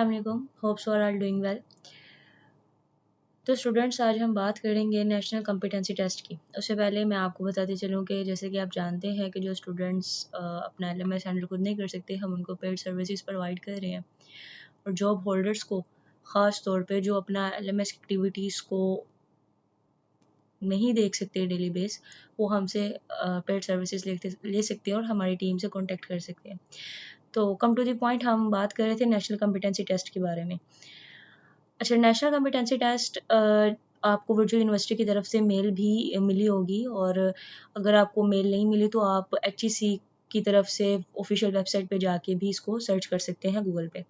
अस्सलाम वालेकुम, hopes you are all doing well. तो स्टूडेंट्स, आज हम बात करेंगे नेशनल कॉम्पिटेंसी टेस्ट की। उससे पहले मैं आपको बताती चलूँ कि जैसे कि आप जानते हैं कि जो स्टूडेंट्स अपना LMS हैंडल खुद नहीं कर सकते, हम उनको पेड सर्विसेज प्रोवाइड कर रहे हैं। और जॉब होल्डर्स को ख़ास तौर पे जो अपना LMS एक्टिविटीज़ को नहीं देख सकते डेली बेस, वो हमसे पेड सर्विसेज ले सकते हैं और हमारी टीम से कॉन्टेक्ट कर सकते हैं। तो कम टू द पॉइंट, हम बात कर रहे थे नेशनल कॉम्पिटेंसी टेस्ट के बारे में। अच्छा, नेशनल कॉम्पिटेंसी टेस्ट आपको वर्चुअल यूनिवर्सिटी की तरफ से मेल भी मिली होगी, और अगर आपको मेल नहीं मिली तो आप HEC की तरफ से ऑफिशियल वेबसाइट पे जाके भी इसको सर्च कर सकते हैं गूगल पे।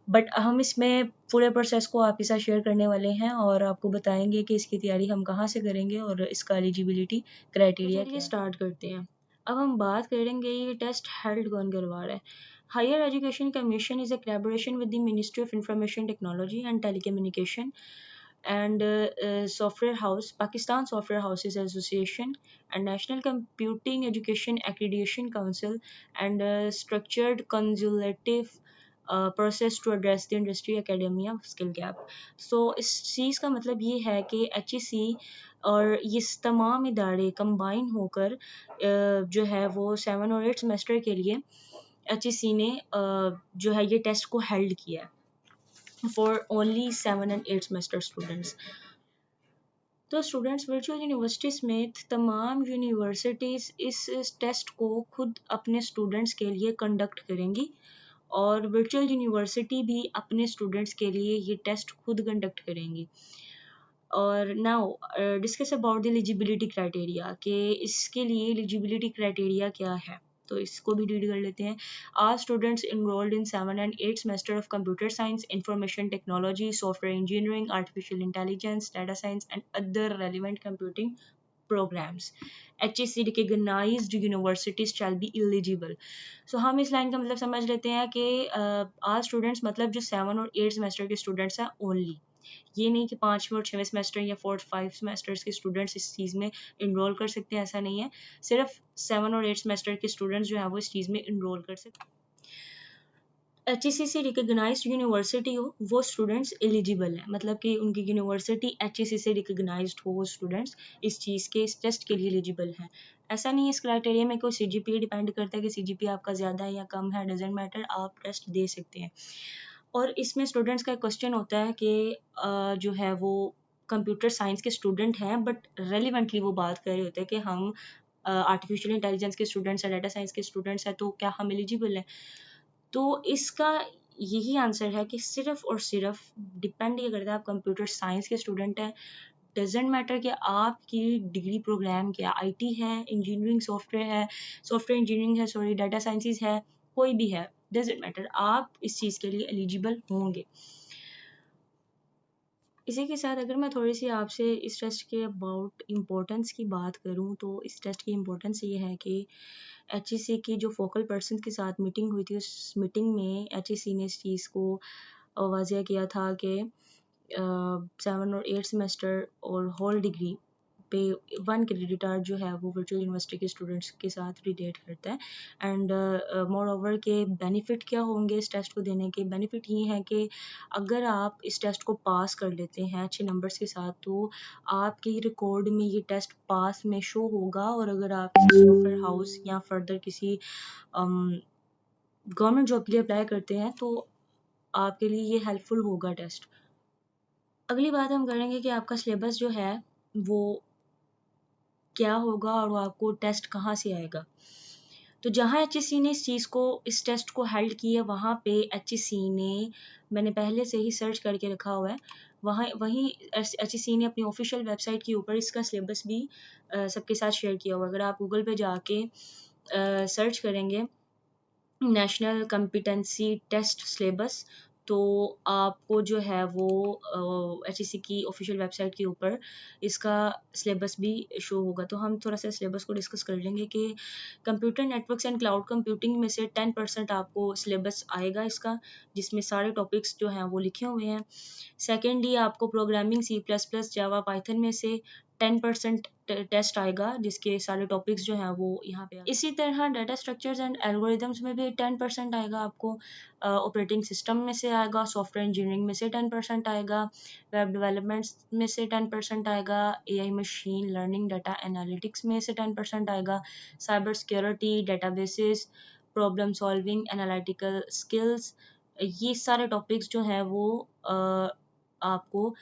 बट हम इसमें पूरे प्रोसेस को आपके साथ शेयर करने वाले हैं और आपको बताएंगे कि इसकी तैयारी हम कहाँ से करेंगे और इसका एलिजिबिलिटी क्राइटेरिया क्या है। स्टार्ट करते हैं। अब हम बात करेंगे ये टेस्ट हेल्ड कौन करवा रहा है। Higher Education Commission is a collaboration with the Ministry of Information Technology and Telecommunication and Software House, Pakistan Software Houses Association, and National Computing Education Accreditation Council, and structured consultative process to address the industry academia skill gap. So इस चीज़ का मतलब ये है कि HEC और ये तमाम इदारे कंबाइन होकर जो है वो 7 और 8 सेमेस्टर के लिए HEC ने जो है ये टेस्ट को हेल्ड किया है for only 7 and 8 semester students. तो स्टूडेंट्स, वर्चुअल यूनिवर्सिटी समेत तमाम यूनिवर्सिटीज़ इस टेस्ट को खुद अपने स्टूडेंट्स के लिए कंडक्ट करेंगी और वर्चुअल यूनिवर्सिटी भी अपने स्टूडेंट्स के लिए ये टेस्ट खुद कंडक्ट करेंगी। और now discuss about the eligibility criteria कि इसके लिए एलिजिबिलिटी क्राइटेरिया क्या है, तो इसको भी रीड कर लेते हैं। Are students enrolled in 7 and 8 semester of computer science, information technology, software engineering, artificial intelligence, data science and other relevant computing programs. HEC recognized universities shall be eligible. So हम इस लाइन का मतलब समझ लेते हैं कि आर स्टूडेंट्स मतलब जो 7 और 8 सेमेस्टर के स्टूडेंट्स हैं ओनली, ये नहीं कि 5वें और 6वें सेमेस्टर या 4 5 सेमेस्टर्स के स्टूडेंट्स इस चीज़ में इनरोल कर सकते हैं, ऐसा नहीं है। सिर्फ 7 और 8 सेमेस्टर के स्टूडेंट्स जो है वो इस चीज़ में इनरोल कर सकते हैं। HEC से रिकग्नाइज्ड यूनिवर्सिटी हो वो स्टूडेंट्स एलिजिबल हैं, मतलब कि उनकी यूनिवर्सिटी HEC से रिकग्नाइज्ड हो वो स्टूडेंट्स इस चीज़ के इस टेस्ट के लिए एलिजिबल हैं। ऐसा नहीं है इस क्राइटेरिया में कोई CGPA डिपेंड करता है कि CGPA आपका ज़्यादा है या कम है, डजेंट मैटर, आप टेस्ट दे सकते हैं। और इसमें स्टूडेंट्स का क्वेश्चन होता है कि जो है वो कंप्यूटर साइंस के स्टूडेंट हैं बट रेलिवेंटली वो बात कर रहे होते हैं कि हम आर्टिफिशियल इंटेलिजेंस के स्टूडेंट्स हैं, डाटा साइंस के स्टूडेंट्स हैं, तो क्या हम एलिजिबल हैं। तो इसका यही आंसर है कि सिर्फ और सिर्फ डिपेंड ये करता है आप कंप्यूटर साइंस के स्टूडेंट हैं, डजेंट मैटर कि आपकी डिग्री प्रोग्राम क्या, IT है, इंजीनियरिंग सॉफ्टवेयर इंजीनियरिंग है, सॉरी डाटा साइंसेज है, कोई भी है, डजेंट मैटर, आप इस चीज़ के लिए एलिजिबल होंगे। इसी के साथ अगर मैं थोड़ी सी आपसे इस टेस्ट के अबाउट इम्पोर्टेंस की बात करूं, तो इस टेस्ट की इम्पोर्टेंस ये है कि HEC की जो फोकल पर्सन के साथ मीटिंग हुई थी, उस मीटिंग में HEC ने इस चीज़ को वाज़ेह किया था कि 7 और 8 सेमेस्टर और होल डिग्री पे 1 क्रेडिट आवर जो है वो वर्चुअल यूनिवर्सिटी के स्टूडेंट्स के साथ रिलेट करता है। एंड मोर ओवर के बेनिफिट क्या होंगे इस टेस्ट को देने के, बेनिफिट ये है कि अगर आप इस टेस्ट को पास कर लेते हैं अच्छे नंबर्स के साथ, तो आपके रिकॉर्ड में ये टेस्ट पास में शो होगा, और अगर आप किसी सॉफ्टवेयर हाउस या फर्दर किसी गवर्नमेंट जॉब के लिए अप्लाई करते हैं तो आपके लिए ये हेल्पफुल होगा टेस्ट। अगली बात हम करेंगे कि आपका सिलेबस जो है वो क्या होगा और आपको टेस्ट कहाँ से आएगा। तो जहाँ HEC ने इस टेस्ट को हेल्ड किया, वहाँ पे HEC ने, मैंने पहले से ही सर्च करके रखा हुआ है, वहीं HEC ने अपनी ऑफिशियल वेबसाइट के ऊपर इसका सिलेबस भी सबके साथ शेयर किया हुआ है। अगर आप गूगल पे जाके सर्च करेंगे नेशनल कॉम्पिटेंसी टेस्ट सिलेबस, तो आपको जो है वो HEC की ऑफिशियल वेबसाइट के ऊपर इसका सिलेबस भी शो होगा। तो हम थोड़ा सा सिलेबस को डिस्कस कर लेंगे कि computer networks and cloud computing में से 10% आपको सिलेबस आएगा इसका, जिसमें सारे टॉपिक्स जो हैं वो लिखे हुए हैं। सेकेंडली आपको प्रोग्रामिंग C++, जावा, पाइथन में से 10% टेस्ट आएगा जिसके सारे टॉपिक्स जो हैं वो यहाँ पे इसी तरह डाटा स्ट्रक्चर्स एंड एल्गोरिदम्स में भी 10% आएगा आपको, ऑपरेटिंग सिस्टम में से आएगा, सॉफ्टवेयर इंजीनियरिंग में से 10% आएगा, वेब डेवलपमेंट्स में से 10% आएगा, AI machine learning data analytics में से 10% आएगा, cyber security, databases, problem solving, analytical skills, ये सारे टॉपिक्स जो हैं वो आपको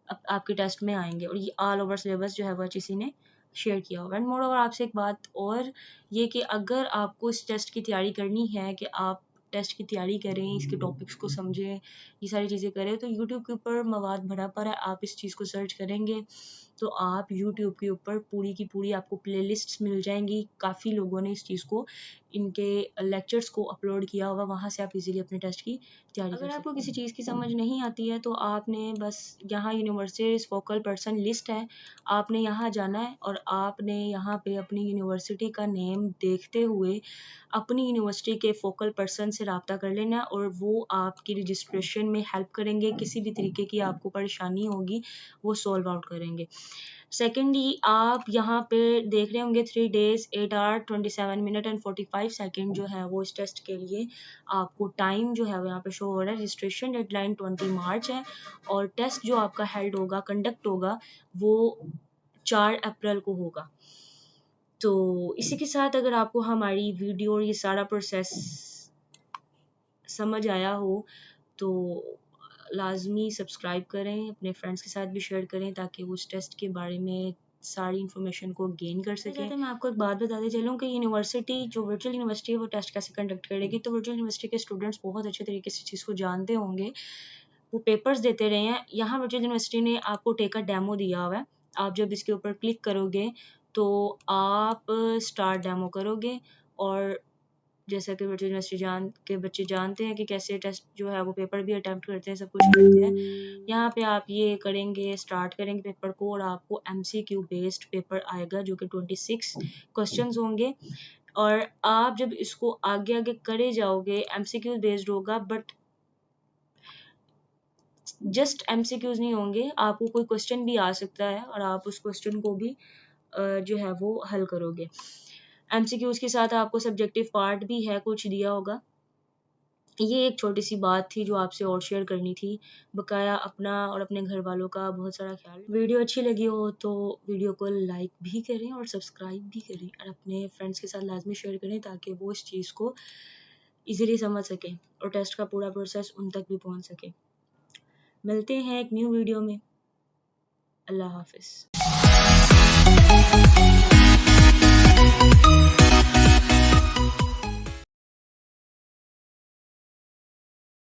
आपके टेस्ट में आएंगे और ये ऑल ओवर सिलेबस जो है वो HEC ने शेयर किया होगा। एंड मोर ओवर आपसे एक बात और ये कि अगर आपको इस टेस्ट की तैयारी करनी है कि आप टेस्ट की तैयारी करें, इसके टॉपिक्स को समझें, ये सारी चीज़ें करें, तो यूट्यूब के ऊपर मवाद भरा पड़ा है। आप इस चीज़ को सर्च करेंगे तो आप यूट्यूब के ऊपर पूरी की पूरी आपको प्लेलिस्ट्स मिल जाएंगी। काफ़ी लोगों ने इस चीज़ को, इनके लेक्चर्स को अपलोड किया होगा, वहाँ से आप इजीली अपने टेस्ट की तैयारी कर सकते हैं। अगर आपको किसी चीज़ की समझ नहीं आती है तो आपने बस यहाँ यूनिवर्सिटीज़ फोकल पर्सन लिस्ट है, आपने यहाँ जाना है और आपने यहाँ पे अपनी यूनिवर्सिटी का नेम देखते हुए अपनी यूनिवर्सिटी के फोकल पर्सन से रब्ता कर लेना है और वो आपकी रजिस्ट्रेशन में हेल्प करेंगे। किसी भी तरीके की आपको परेशानी होगी वो सॉल्व आउट करेंगे। सेकेंडली आप यहाँ पे देख रहे होंगे 3 days 8 hour 27 minute and 45 second जो है वो इस टेस्ट के लिए आपको टाइम जो है वो यहाँ पे शो हो रहा है। रजिस्ट्रेशन डेडलाइन 20 मार्च है और टेस्ट जो आपका हेल्ड होगा, कंडक्ट होगा, वो 4 अप्रैल को होगा। तो इसी के साथ अगर आपको हमारी वीडियो और ये सारा प्रोसेस समझ आया हो तो लाजमी सब्सक्राइब करें, अपने फ्रेंड्स के साथ भी शेयर करें ताकि वो उस टेस्ट के बारे में सारी इन्फॉर्मेशन को गेन कर सकें। मैं आपको एक बात बताते चलूँ कि यूनिवर्सिटी जो वर्चुअल यूनिवर्सिटी है वो टेस्ट कैसे कंडक्ट करेगी। तो वर्चुअल यूनिवर्सिटी के स्टूडेंट्स बहुत अच्छे तरीके से चीज़ को जानते होंगे, वो पेपर्स देते रहे हैं। यहाँ वर्चुअल यूनिवर्सिटी ने आपको टेक अ डेमो दिया हुआ है। आप जब इसके ऊपर क्लिक करोगे तो आप स्टार्ट डेमो करोगे और जैसा कि वर्चुअल यूनिवर्सिटी के बच्चे जानते हैं कि कैसे टेस्ट जो है वो पेपर भी अटेम्प्ट करते हैं, सब कुछ करते हैं। यहाँ पे आप ये करेंगे, स्टार्ट करेंगे पेपर को और आपको MCQ बेस्ड पेपर आएगा जो कि 26 क्वेश्चंस होंगे और आप जब इसको आगे आगे करे जाओगे MCQ बेस्ड होगा, बट जस्ट MCQs नहीं होंगे, आपको कोई क्वेश्चन भी आ सकता है और आप उस क्वेश्चन को भी जो है वो हल करोगे। MCQs के साथ आपको सब्जेक्टिव पार्ट भी है, कुछ दिया होगा। ये एक छोटी सी बात थी जो आपसे और शेयर करनी थी। बकाया अपना और अपने घर वालों का बहुत सारा ख्याल। वीडियो अच्छी लगी हो तो वीडियो को लाइक भी करें और सब्सक्राइब भी करें और अपने फ्रेंड्स के साथ लाजमी शेयर करें ताकि वो इस चीज़ को इजीली समझ सकें और टेस्ट का पूरा प्रोसेस उन तक भी पहुंच सके। मिलते हैं एक न्यू वीडियो में। अल्लाह हाफिज़।